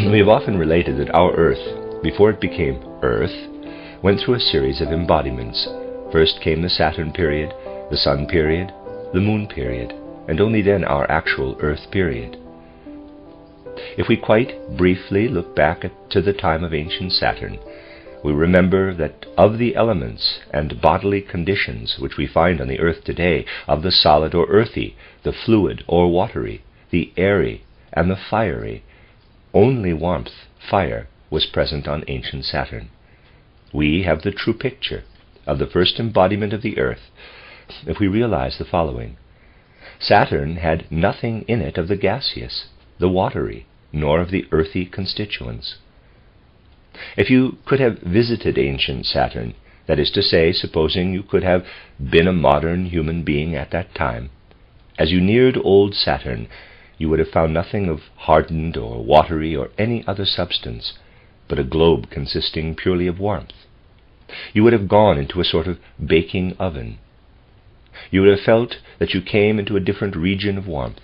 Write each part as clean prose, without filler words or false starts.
We have often related that our Earth, before it became Earth, went through a series of embodiments. First came the Saturn period, the Sun period, the Moon period, and only then our actual Earth period. If we quite briefly look back to the time of ancient Saturn, we remember that of the elements and bodily conditions which we find on the earth today, of the solid or earthy, the fluid or watery, the airy and the fiery, only warmth, fire, was present on ancient Saturn. We have the true picture of the first embodiment of the earth if we realize the following. Saturn had nothing in it of the gaseous, the watery, nor of the earthy constituents. If you could have visited ancient Saturn, that is to say, supposing you could have been a modern human being at that time, as you neared old Saturn, you would have found nothing of hardened or watery or any other substance, but a globe consisting purely of warmth. You would have gone into a sort of baking oven. You would have felt that you came into a different region of warmth.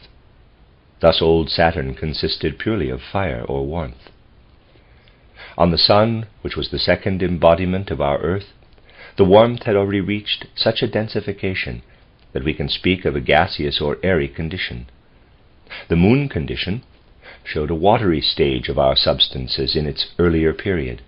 Thus old Saturn consisted purely of fire or warmth. On the Sun, which was the second embodiment of our Earth, the warmth had already reached such a densification that we can speak of a gaseous or airy condition. The Moon condition showed a watery stage of our substances in its earlier period.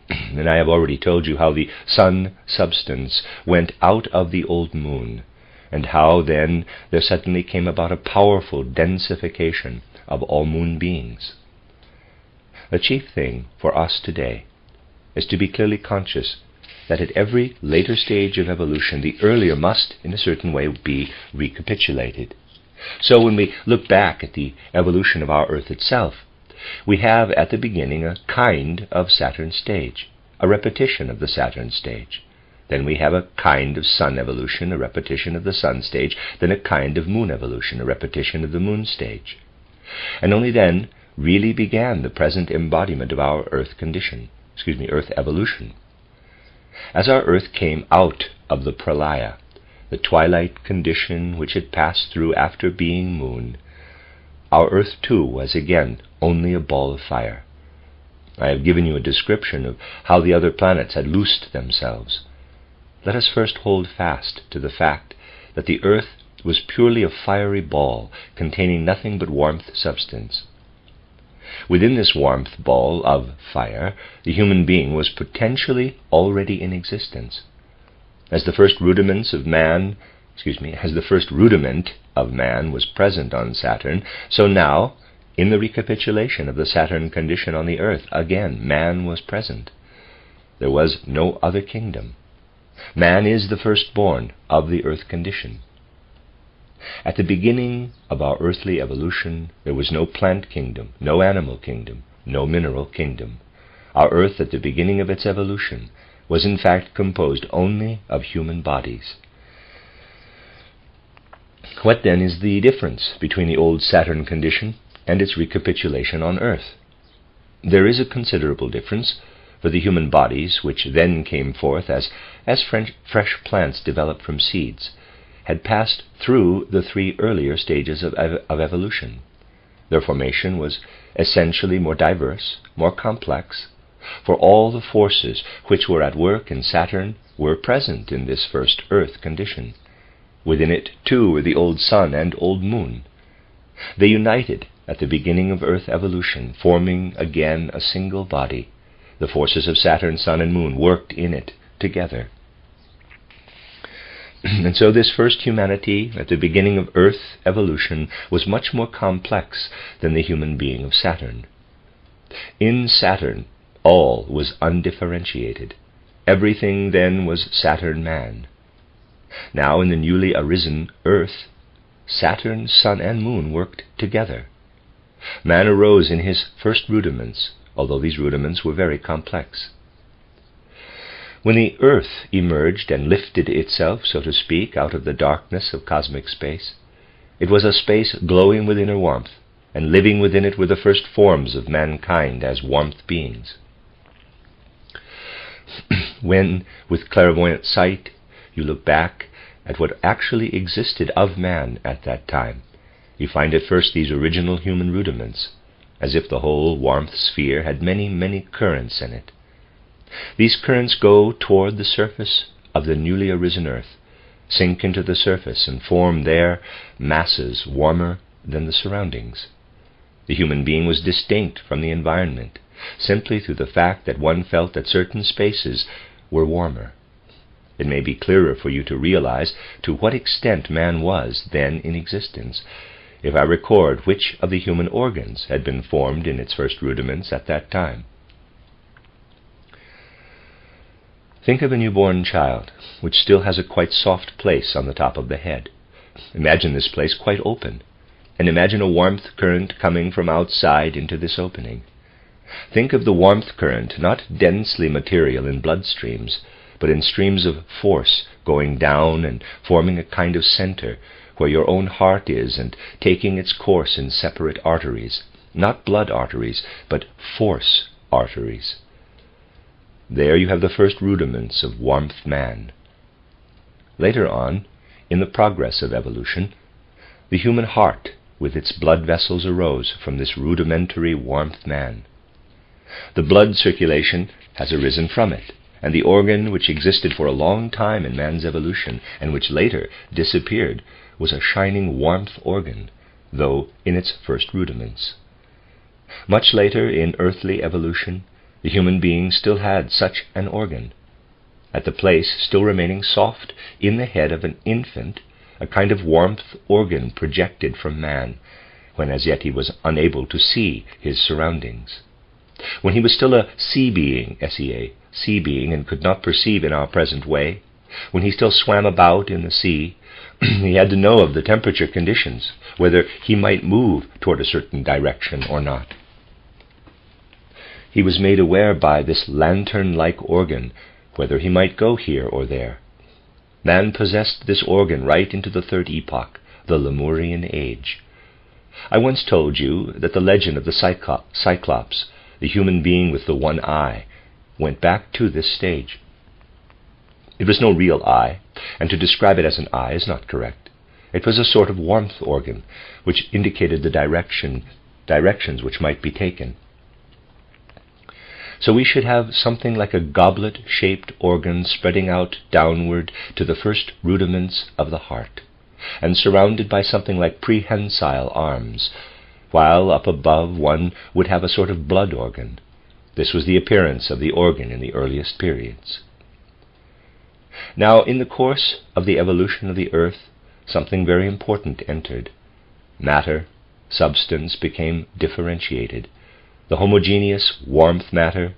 And I have already told you how the Sun substance went out of the old Moon, and how then there suddenly came about a powerful densification of all Moon beings. The chief thing for us today is to be clearly conscious that at every later stage of evolution, the earlier must, in a certain way, be recapitulated. So when we look back at the evolution of our Earth itself, we have at the beginning a kind of Saturn stage, a repetition of the Saturn stage. Then we have a kind of Sun evolution, a repetition of the Sun stage, then a kind of Moon evolution, a repetition of the Moon stage. And only then really began the present embodiment of our Earth Earth evolution. As our Earth came out of the pralaya, the twilight condition which it passed through after being Moon, our Earth too was again only a ball of fire. I have given you a description of how the other planets had loosed themselves. Let us first hold fast to the fact that the Earth was purely a fiery ball containing nothing but warmth substance. Within this warmth ball of fire, the human being was potentially already in existence. As the first rudiment of man was present on Saturn, so now, in the recapitulation of the Saturn condition on the Earth, again man was present. There was no other kingdom. Man is the firstborn of the Earth condition. At the beginning of our earthly evolution, there was no plant kingdom, no animal kingdom, no mineral kingdom. Our Earth, at the beginning of its evolution, was in fact composed only of human bodies. What then is the difference between the old Saturn condition and its recapitulation on Earth? There is a considerable difference, for the human bodies, which then came forth as fresh plants developed from seeds, had passed through the three earlier stages of evolution. Their formation was essentially more diverse, more complex, for all the forces which were at work in Saturn were present in this first Earth condition. Within it, too, were the old Sun and old Moon. They united at the beginning of Earth evolution, forming again a single body. The forces of Saturn, Sun, and Moon worked in it together. And so this first humanity at the beginning of Earth evolution was much more complex than the human being of Saturn. In Saturn, all was undifferentiated. Everything then was Saturn man. Now in the newly arisen Earth, Saturn, Sun, and Moon worked together. Man arose in his first rudiments, although these rudiments were very complex. When the Earth emerged and lifted itself, so to speak, out of the darkness of cosmic space, it was a space glowing with inner warmth, and living within it were the first forms of mankind as warmth beings. When, with clairvoyant sight, you look back at what actually existed of man at that time, you find at first these original human rudiments, as if the whole warmth sphere had many, many currents in it. These currents go toward the surface of the newly arisen earth, sink into the surface, and form there masses warmer than the surroundings. The human being was distinct from the environment, simply through the fact that one felt that certain spaces were warmer. It may be clearer for you to realize to what extent man was then in existence, if I record which of the human organs had been formed in its first rudiments at that time. Think of a newborn child, which still has a quite soft place on the top of the head. Imagine this place quite open, and imagine a warmth current coming from outside into this opening. Think of the warmth current not densely material in blood streams, but in streams of force going down and forming a kind of center where your own heart is, and taking its course in separate arteries, not blood arteries, but force arteries. There you have the first rudiments of warmth man. Later on, in the progress of evolution, the human heart with its blood vessels arose from this rudimentary warmth man. The blood circulation has arisen from it, and the organ which existed for a long time in man's evolution, and which later disappeared, was a shining warmth organ, though in its first rudiments. Much later in earthly evolution, the human being still had such an organ, at the place still remaining soft in the head of an infant, a kind of warmth organ projected from man, when as yet he was unable to see his surroundings. When he was still a sea being, S-E-A, sea being, and could not perceive in our present way, when he still swam about in the sea, he had to know of the temperature conditions, whether he might move toward a certain direction or not. He was made aware by this lantern-like organ whether he might go here or there. Man possessed this organ right into the third epoch, the Lemurian age. I once told you that the legend of the Cyclops, the human being with the one eye, went back to this stage. It was no real eye, and to describe it as an eye is not correct. It was a sort of warmth organ, which indicated the directions which might be taken. So we should have something like a goblet-shaped organ spreading out downward to the first rudiments of the heart, and surrounded by something like prehensile arms, while up above one would have a sort of blood organ. This was the appearance of the organ in the earliest periods. Now, in the course of the evolution of the earth, something very important entered. Matter, substance became differentiated. The homogeneous warmth matter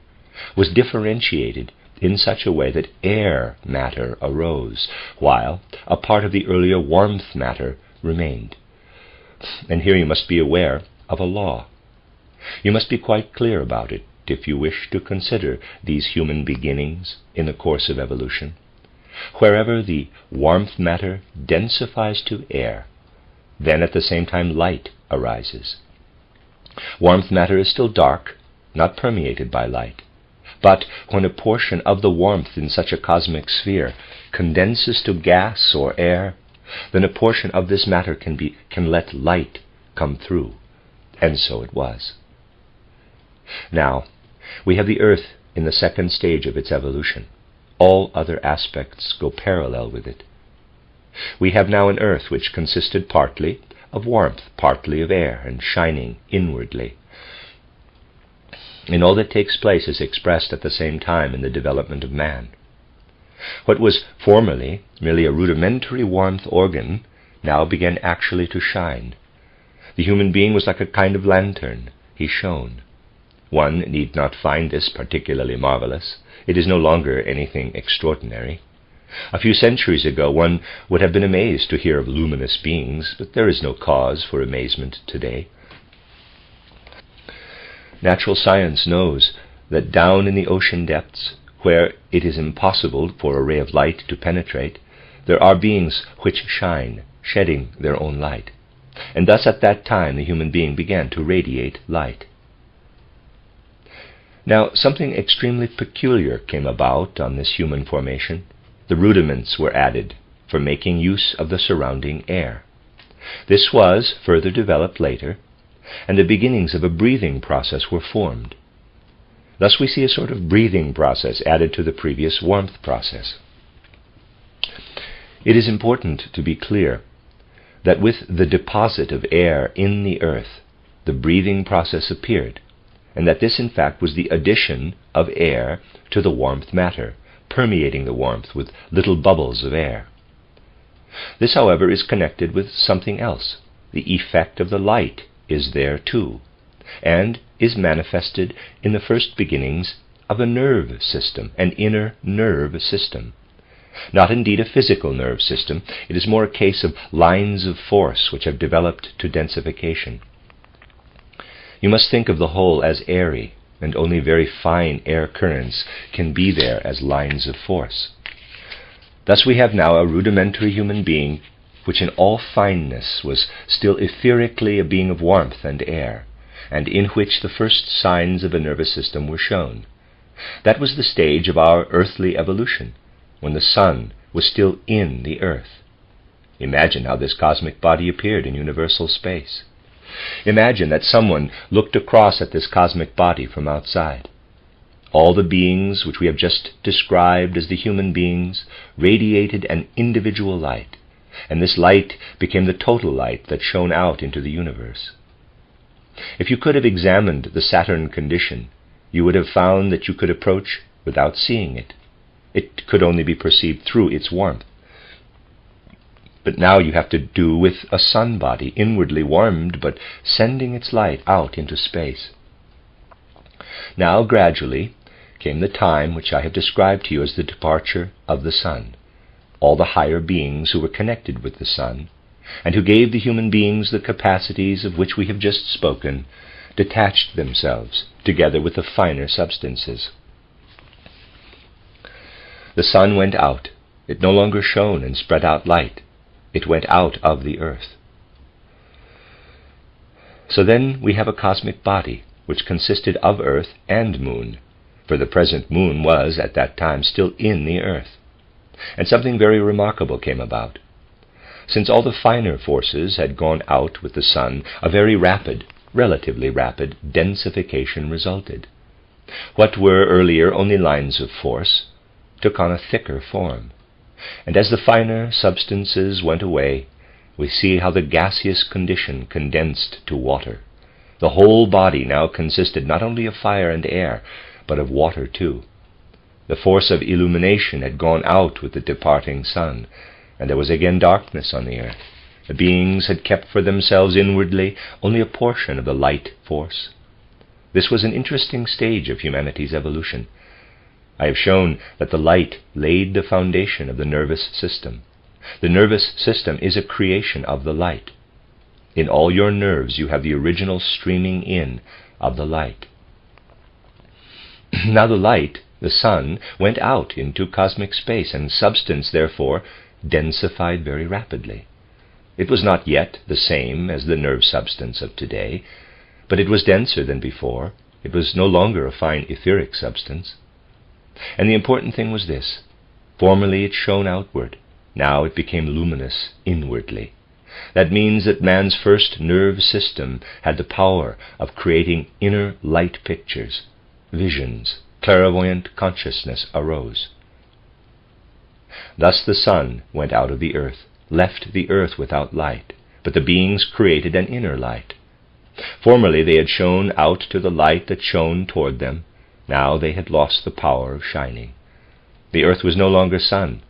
was differentiated in such a way that air matter arose, while a part of the earlier warmth matter remained. And here you must be aware of a law. You must be quite clear about it if you wish to consider these human beginnings in the course of evolution. Wherever the warmth matter densifies to air, then at the same time light arises. Warmth matter is still dark, not permeated by light. But when a portion of the warmth in such a cosmic sphere condenses to gas or air, then a portion of this matter can let light come through. And so it was. Now, we have the earth in the second stage of its evolution. All other aspects go parallel with it. We have now an earth which consisted partly of warmth, partly of air, and shining inwardly. And all that takes place is expressed at the same time in the development of man. What was formerly merely a rudimentary warmth organ now began actually to shine. The human being was like a kind of lantern. He shone. One need not find this particularly marvelous. It is no longer anything extraordinary. A few centuries ago one would have been amazed to hear of luminous beings, but there is no cause for amazement today. Natural science knows that down in the ocean depths, where it is impossible for a ray of light to penetrate, there are beings which shine, shedding their own light. And thus at that time the human being began to radiate light. Now something extremely peculiar came about on this human formation. The rudiments were added for making use of the surrounding air. This was further developed later, and the beginnings of a breathing process were formed. Thus we see a sort of breathing process added to the previous warmth process. It is important to be clear that with the deposit of air in the earth, the breathing process appeared, and that this in fact was the addition of air to the warmth matter, permeating the warmth with little bubbles of air. This, however, is connected with something else. The effect of the light is there too, and is manifested in the first beginnings of a nerve system, an inner nerve system. Not indeed a physical nerve system, it is more a case of lines of force which have developed to densification. You must think of the whole as airy, and only very fine air currents can be there as lines of force. Thus we have now a rudimentary human being which in all fineness was still etherically a being of warmth and air, and in which the first signs of a nervous system were shown. That was the stage of our earthly evolution, when the sun was still in the earth. Imagine how this cosmic body appeared in universal space. Imagine that someone looked across at this cosmic body from outside. All the beings which we have just described as the human beings radiated an individual light, and this light became the total light that shone out into the universe. If you could have examined the Saturn condition, you would have found that you could approach without seeing it. It could only be perceived through its warmth. But now you have to do with a sun body, inwardly warmed, but sending its light out into space. Now, gradually, came the time which I have described to you as the departure of the sun. All the higher beings who were connected with the sun, and who gave the human beings the capacities of which we have just spoken, detached themselves, together with the finer substances. The sun went out. It no longer shone and spread out light. It went out of the earth. So then we have a cosmic body, which consisted of earth and moon, for the present moon was, at that time, still in the earth. And something very remarkable came about. Since all the finer forces had gone out with the sun, a very rapid, relatively rapid, densification resulted. What were earlier only lines of force took on a thicker form, and as the finer substances went away, we see how the gaseous condition condensed to water. The whole body now consisted not only of fire and air, but of water too. The force of illumination had gone out with the departing sun, and there was again darkness on the earth. The beings had kept for themselves inwardly only a portion of the light force. This was an interesting stage of humanity's evolution. I have shown that the light laid the foundation of the nervous system. The nervous system is a creation of the light. In all your nerves you have the original streaming in of the light. Now the light, the sun, went out into cosmic space, and substance, therefore, densified very rapidly. It was not yet the same as the nerve substance of today, but it was denser than before. It was no longer a fine etheric substance. And the important thing was this. Formerly it shone outward. Now it became luminous inwardly. That means that man's first nerve system had the power of creating inner light pictures, visions. Clairvoyant consciousness arose. Thus the sun went out of the earth, left the earth without light, but the beings created an inner light. Formerly they had shone out to the light that shone toward them. Now they had lost the power of shining. The earth was no longer sun,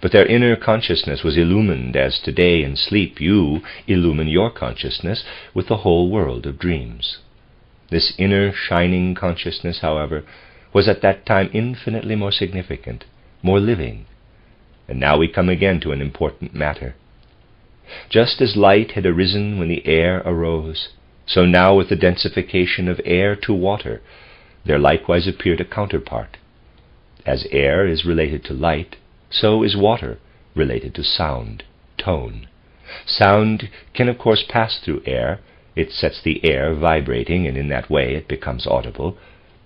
but their inner consciousness was illumined as today in sleep you illumine your consciousness with the whole world of dreams. This inner shining consciousness, however, was at that time infinitely more significant, more living. And now we come again to an important matter. Just as light had arisen when the air arose, so now with the densification of air to water, there likewise appeared a counterpart. As air is related to light, so is water related to sound, tone. Sound can of course pass through air. It sets the air vibrating, and in that way it becomes audible.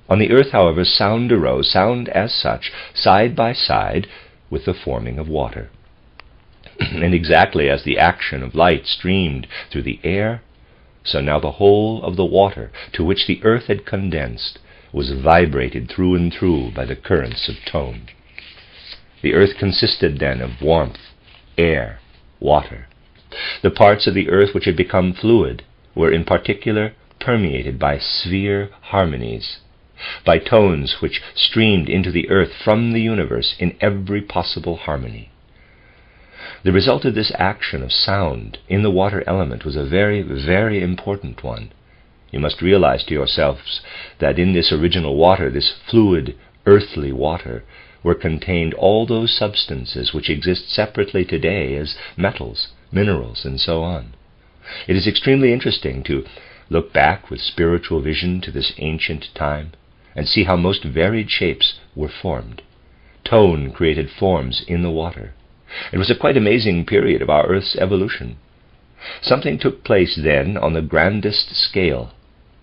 On the earth, however, sound arose, sound as such, side by side with the forming of water. And exactly as the action of light streamed through the air, So now the whole of the water to which the earth had condensed was vibrated through and through by the currents of tone. The earth consisted then of warmth, air, water. The parts of the earth which had become fluid were in particular permeated by sphere harmonies, by tones which streamed into the earth from the universe in every possible harmony. The result of this action of sound in the water element was a very, very important one. You must realize to yourselves that in this original water, this fluid, earthly water, were contained all those substances which exist separately today as metals, minerals, and so on. It is extremely interesting to look back with spiritual vision to this ancient time and see how most varied shapes were formed. Tone created forms in the water. It was a quite amazing period of our Earth's evolution. Something took place then on the grandest scale,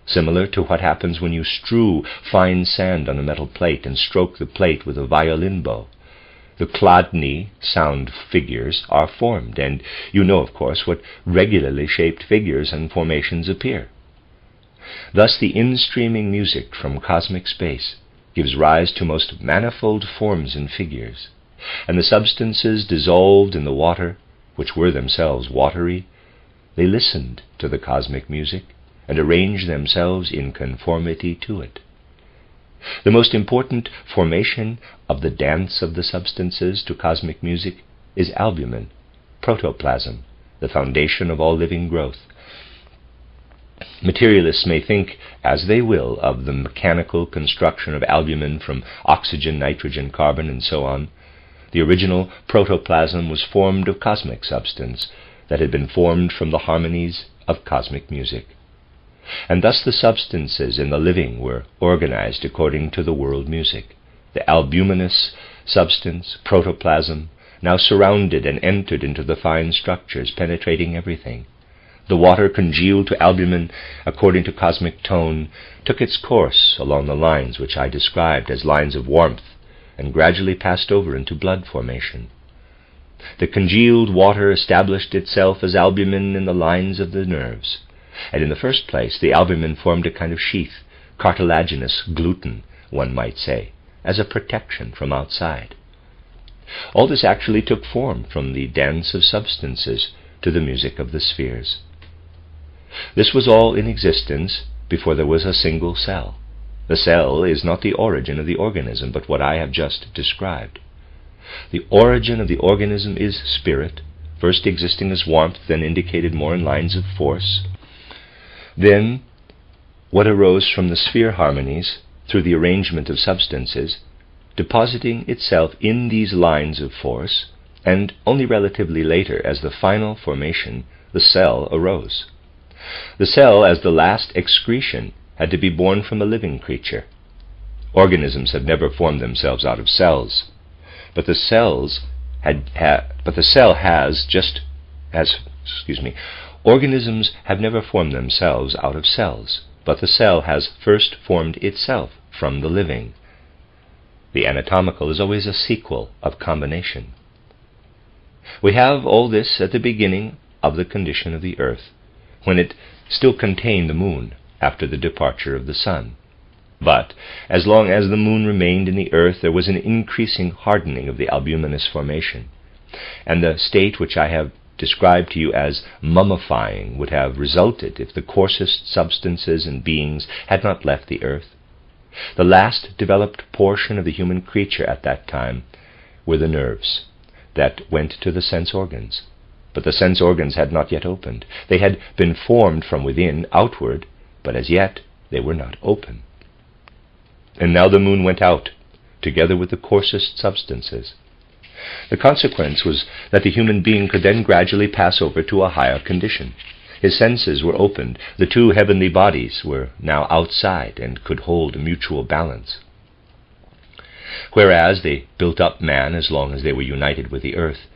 similar to what happens when you strew fine sand on a metal plate and stroke the plate with a violin bow. The kladni, sound figures, are formed, and you know, of course, what regularly shaped figures and formations appear. Thus the in-streaming music from cosmic space gives rise to most manifold forms and figures, and the substances dissolved in the water, which were themselves watery, they listened to the cosmic music and arranged themselves in conformity to it. The most important formation of the dance of the substances to cosmic music is albumin, protoplasm, the foundation of all living growth. Materialists may think, as they will, of the mechanical construction of albumin from oxygen, nitrogen, carbon, and so on. The original protoplasm was formed of cosmic substance that had been formed from the harmonies of cosmic music. And thus the substances in the living were organized according to the world music. The albuminous substance, protoplasm, now surrounded and entered into the fine structures, penetrating everything. The water congealed to albumin according to cosmic tone took its course along the lines which I described as lines of warmth, and gradually passed over into blood formation. The congealed water established itself as albumin in the lines of the nerves, and in the first place the albumin formed a kind of sheath, cartilaginous gluten, one might say, as a protection from outside. All this actually took form from the dance of substances to the music of the spheres. This was all in existence before there was a single cell. The cell is not the origin of the organism, but what I have just described. The origin of the organism is spirit, first existing as warmth, then indicated more in lines of force. Then, what arose from the sphere harmonies through the arrangement of substances, depositing itself in these lines of force, and only relatively later, as the final formation, the cell arose. The cell, as the last excretion, had to be born from a living creature. Organisms have never formed themselves out of cells, but the cell has just as, organisms have never formed themselves out of cells, but the cell has first formed itself from the living. The anatomical is always a sequel of combination. We have all this at the beginning of the condition of the earth, when it still contained the moon after the departure of the sun. But as long as the moon remained in the earth, there was an increasing hardening of the albuminous formation, and the state which I have described to you as mummifying would have resulted if the coarsest substances and beings had not left the earth. The last developed portion of the human creature at that time were the nerves that went to the sense organs. But the sense organs had not yet opened. They had been formed from within outward, but as yet they were not open. And now the moon went out, together with the coarsest substances. The consequence was that the human being could then gradually pass over to a higher condition. His senses were opened. The two heavenly bodies were now outside and could hold a mutual balance. Whereas they built up man as long as they were united with the earth,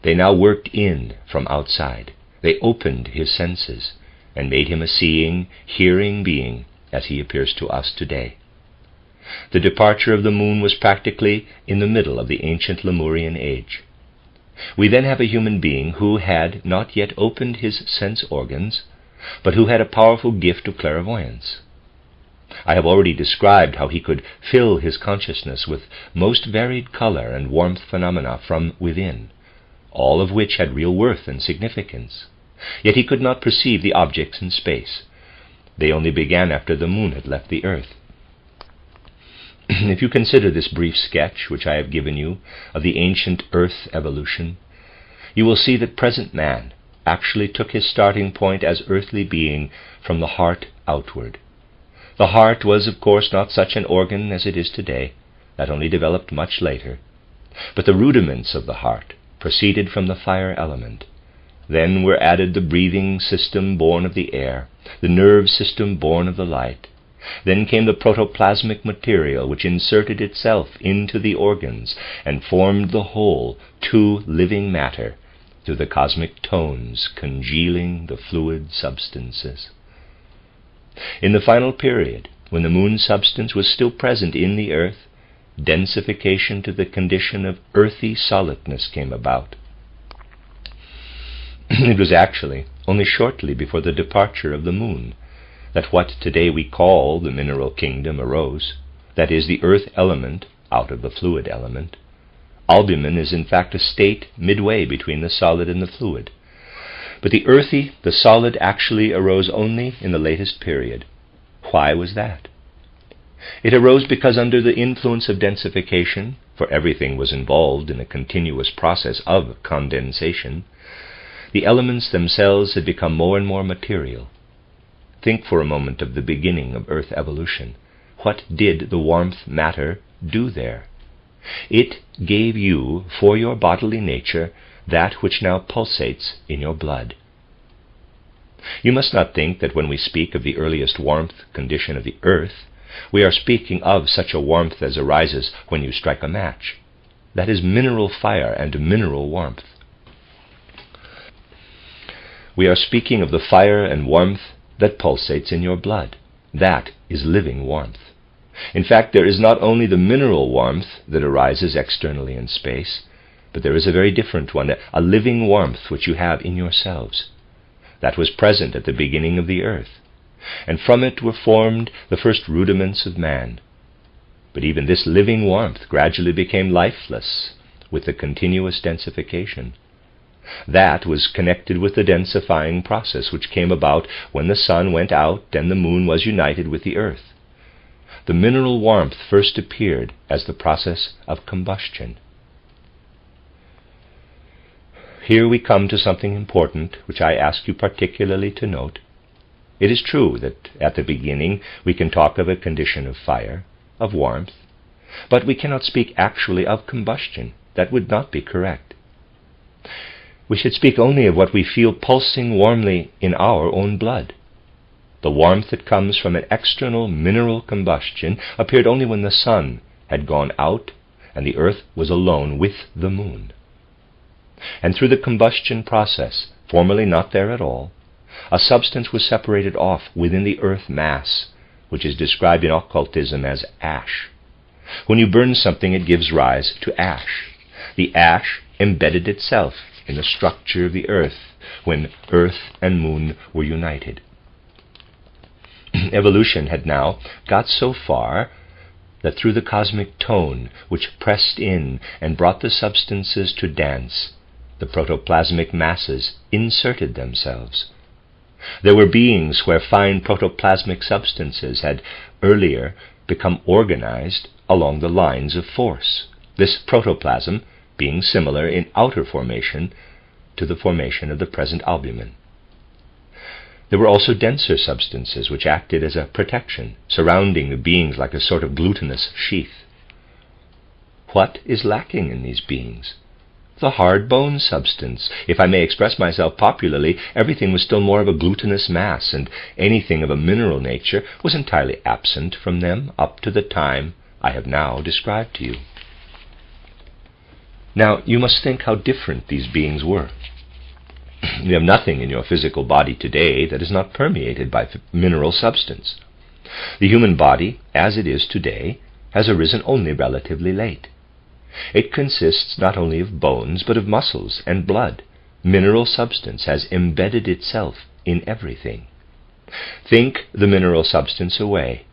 they now worked in from outside. They opened his senses and made him a seeing, hearing being as he appears to us today. The departure of the moon was practically in the middle of the ancient Lemurian age. We then have a human being who had not yet opened his sense organs, but who had a powerful gift of clairvoyance. I have already described how he could fill his consciousness with most varied color and warmth phenomena from within, all of which had real worth and significance. Yet he could not perceive the objects in space. They only began after the moon had left the earth. If you consider this brief sketch which I have given you of the ancient earth evolution, you will see that present man actually took his starting point as earthly being from the heart outward. The heart was, of course, not such an organ as it is today. That only developed much later. But the rudiments of the heart proceeded from the fire element. Then were added the breathing system born of the air, the nerve system born of the light. Then came the protoplasmic material which inserted itself into the organs and formed the whole to living matter through the cosmic tones congealing the fluid substances. In the final period, when the moon substance was still present in the earth, densification to the condition of earthy solidness came about. It was actually only shortly before the departure of the moon that what today we call the mineral kingdom arose, that is, the earth element out of the fluid element. Albumin is in fact a state midway between the solid and the fluid. But the earthy, the solid, actually arose only in the latest period. Why was that? It arose because under the influence of densification, for everything was involved in a continuous process of condensation, the elements themselves had become more and more material. Think for a moment of the beginning of earth evolution. What did the warmth matter do there? It gave you, for your bodily nature, that which now pulsates in your blood. You must not think that when we speak of the earliest warmth condition of the earth, we are speaking of such a warmth as arises when you strike a match. That is mineral fire and mineral warmth. We are speaking of the fire and warmth that pulsates in your blood. That is living warmth. In fact, there is not only the mineral warmth that arises externally in space, but there is a very different one, a living warmth which you have in yourselves. That was present at the beginning of the earth, and from it were formed the first rudiments of man. But even this living warmth gradually became lifeless with the continuous densification. That was connected with the densifying process which came about when the sun went out and the moon was united with the earth. The mineral warmth first appeared as the process of combustion. Here we come to something important which I ask you particularly to note. It is true that at the beginning we can talk of a condition of fire, of warmth, but we cannot speak actually of combustion. That would not be correct. We should speak only of what we feel pulsing warmly in our own blood. The warmth that comes from an external mineral combustion appeared only when the sun had gone out and the earth was alone with the moon. And through the combustion process, formerly not there at all, a substance was separated off within the earth mass, which is described in occultism as ash. When you burn something, it gives rise to ash. The ash embedded itself in the structure of the earth when earth and moon were united. Evolution had now got so far that through the cosmic tone which pressed in and brought the substances to dance, the protoplasmic masses inserted themselves. There were beings where fine protoplasmic substances had earlier become organized along the lines of force, this protoplasm being similar in outer formation to the formation of the present albumin. There were also denser substances which acted as a protection, surrounding the beings like a sort of glutinous sheath. What is lacking in these beings? The hard bone substance. If I may express myself popularly, everything was still more of a glutinous mass, and anything of a mineral nature was entirely absent from them up to the time I have now described to you. Now, you must think how different these beings were. You have nothing in your physical body today that is not permeated by mineral substance. The human body, as it is today, has arisen only relatively late. It consists not only of bones, but of muscles and blood. Mineral substance has embedded itself in everything. Think the mineral substance away.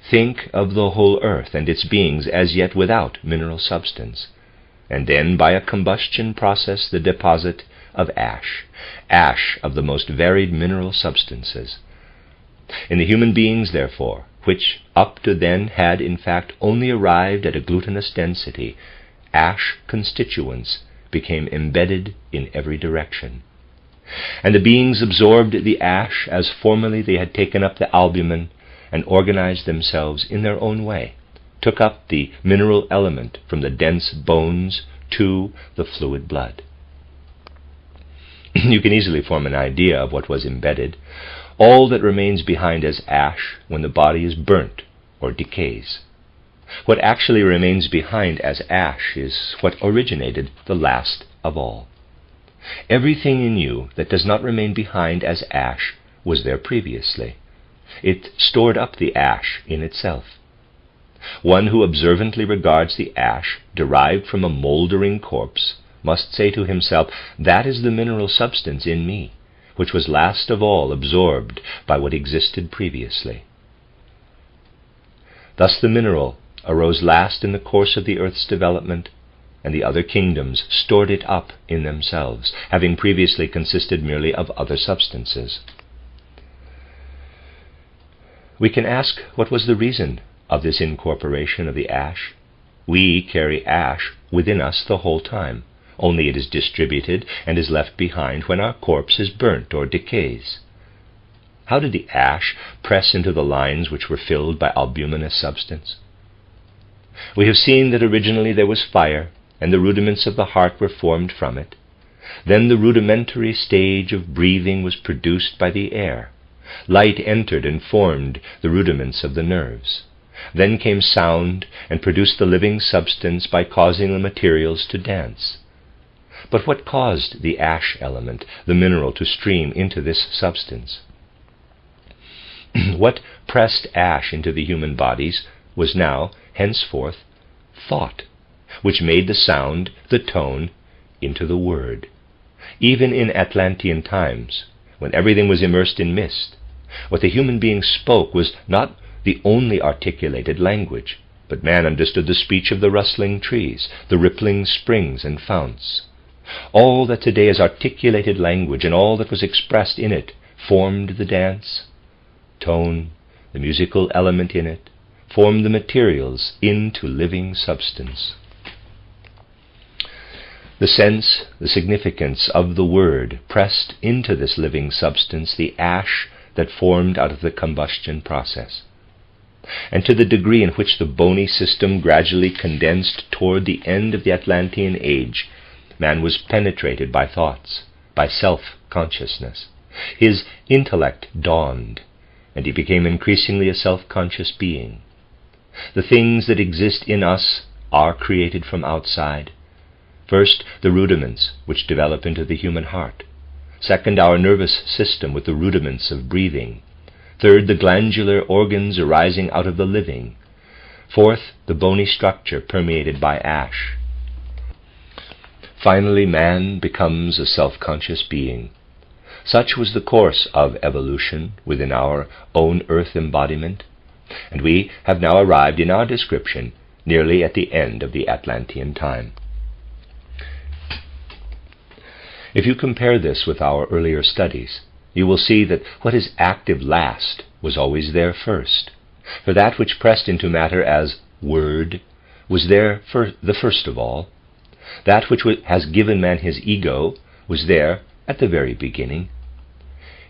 Think of the whole earth and its beings as yet without mineral substance, and then by a combustion process the deposit of ash of the most varied mineral substances. In the human beings, therefore, which up to then had in fact only arrived at a glutinous density, ash constituents became embedded in every direction. And the beings absorbed the ash as formerly they had taken up the albumen and organized themselves in their own way, took up the mineral element from the dense bones to the fluid blood. You can easily form an idea of what was embedded, all that remains behind as ash when the body is burnt or decays. What actually remains behind as ash is what originated the last of all. Everything in you that does not remain behind as ash was there previously. It stored up the ash in itself. One who observantly regards the ash derived from a moldering corpse must say to himself, that is the mineral substance in me, which was last of all absorbed by what existed previously. Thus the mineral arose last in the course of the earth's development, and the other kingdoms stored it up in themselves, having previously consisted merely of other substances. We can ask what was the reason of this incorporation of the ash. We carry ash within us the whole time, only it is distributed and is left behind when our corpse is burnt or decays. How did the ash press into the lines which were filled by albuminous substance? We have seen that originally there was fire, and the rudiments of the heart were formed from it. Then the rudimentary stage of breathing was produced by the air. Light entered and formed the rudiments of the nerves. Then came sound and produced the living substance by causing the materials to dance. But what caused the ash element, the mineral, to stream into this substance? What pressed ash into the human bodies was now, henceforth, thought, which made the sound, the tone, into the word. Even in Atlantean times, when everything was immersed in mist, what the human being spoke was not the only articulated language, but man understood the speech of the rustling trees, the rippling springs and founts. All that today is articulated language, and all that was expressed in it, formed the dance. Tone, the musical element in it, formed the materials into living substance. The sense, the significance of the word pressed into this living substance the ash that formed out of the combustion process. And to the degree in which the bony system gradually condensed toward the end of the Atlantean age, man was penetrated by thoughts, by self-consciousness. His intellect dawned, and he became increasingly a self-conscious being. The things that exist in us are created from outside. First, the rudiments which develop into the human heart. Second, our nervous system with the rudiments of breathing. Third, the glandular organs arising out of the living. Fourth, the bony structure permeated by ash. Finally, man becomes a self-conscious being. Such was the course of evolution within our own earth embodiment, and we have now arrived in our description nearly at the end of the Atlantean time. If you compare this with our earlier studies, you will see that what is active last was always there first, for that which pressed into matter as word was there for the first of all. That which has given man his ego was there at the very beginning.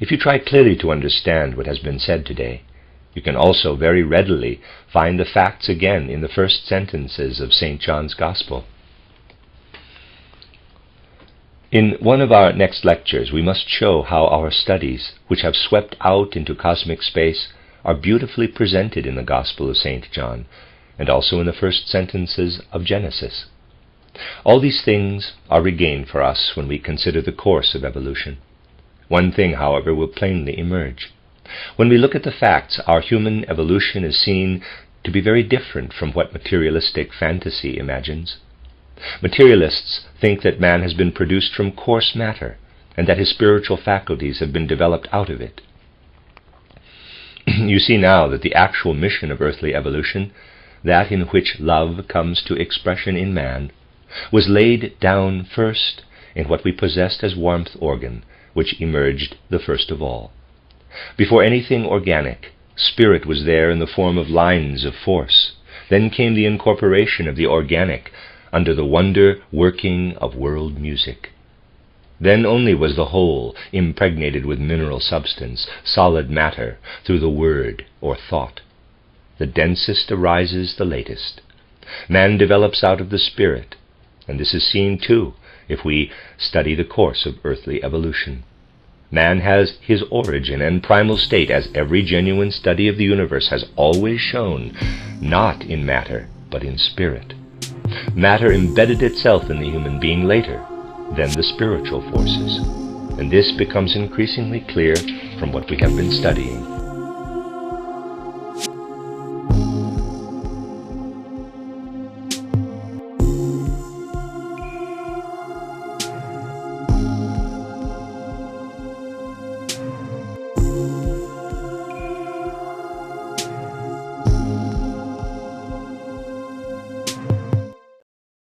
If you try clearly to understand what has been said today, you can also very readily find the facts again in the first sentences of St. John's Gospel. In one of our next lectures, we must show how our studies, which have swept out into cosmic space, are beautifully presented in the Gospel of St. John, and also in the first sentences of Genesis. All these things are regained for us when we consider the course of evolution. One thing, however, will plainly emerge. When we look at the facts, our human evolution is seen to be very different from what materialistic fantasy imagines. Materialists think that man has been produced from coarse matter, and that his spiritual faculties have been developed out of it. You see now that the actual mission of earthly evolution, that in which love comes to expression in man, was laid down first in what we possessed as warmth organ, which emerged the first of all. Before anything organic, spirit was there in the form of lines of force. Then came the incorporation of the organic under the wonder working of world music. Then only was the whole impregnated with mineral substance, solid matter, through the word or thought. The densest arises the latest. Man develops out of the spirit, and this is seen too if we study the course of earthly evolution. Man has his origin and primal state, as every genuine study of the universe has always shown, not in matter, but in spirit. Matter embedded itself in the human being later than the spiritual forces, and this becomes increasingly clear from what we have been studying.